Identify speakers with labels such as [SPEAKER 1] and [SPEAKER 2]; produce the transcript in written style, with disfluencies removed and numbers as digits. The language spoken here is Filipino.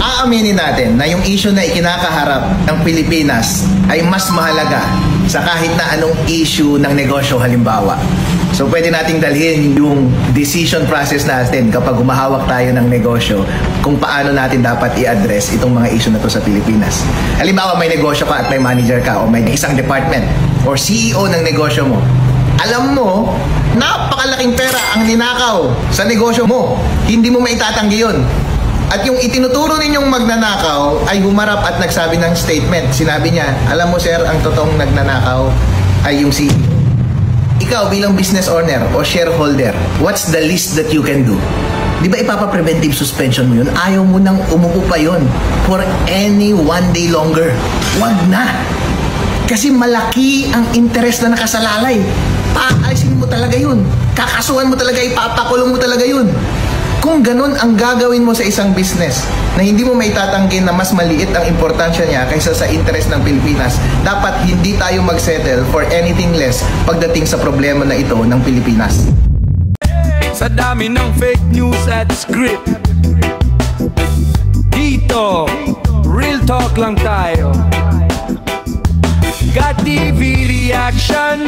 [SPEAKER 1] aaminin natin na yung issue na ikinakaharap ng Pilipinas ay mas mahalaga sa kahit na anong issue ng negosyo halimbawa. So pwede nating dalhin yung decision process natin kapag humahawak tayo ng negosyo kung paano natin dapat i-address itong mga issue na to sa Pilipinas. Halimbawa may negosyo ka at may manager ka o may isang department or CEO ng negosyo mo. Alam mo, napakalaking pera ang ninakaw sa negosyo mo. Hindi mo maitatanggi yun. At yung itinuturo ninyong magnanakaw ay humarap at nagsabi ng statement. Sinabi niya, alam mo sir, ang totoong nagnanakaw ay yung CEO. Ikaw bilang business owner o shareholder, what's the least that you can do? Di ba ipapa-preventive suspension mo yun? Ayaw mo nang umupo pa yun for any one day longer. Wag na! Kasi malaki ang interest na nakasalalay. Paalisin mo talaga yun. Kakasuhan mo talaga, ipapakulong mo talaga yun. Kung ganun ang gagawin mo sa isang business na hindi mo maitatanggi na mas maliit ang importansya niya kaysa sa interest ng Pilipinas, dapat hindi tayo magsettle for anything less pagdating sa problema na ito ng Pilipinas.
[SPEAKER 2] Sa dami ng fake news at script, dito, real talk lang tayo. Got TV reaction.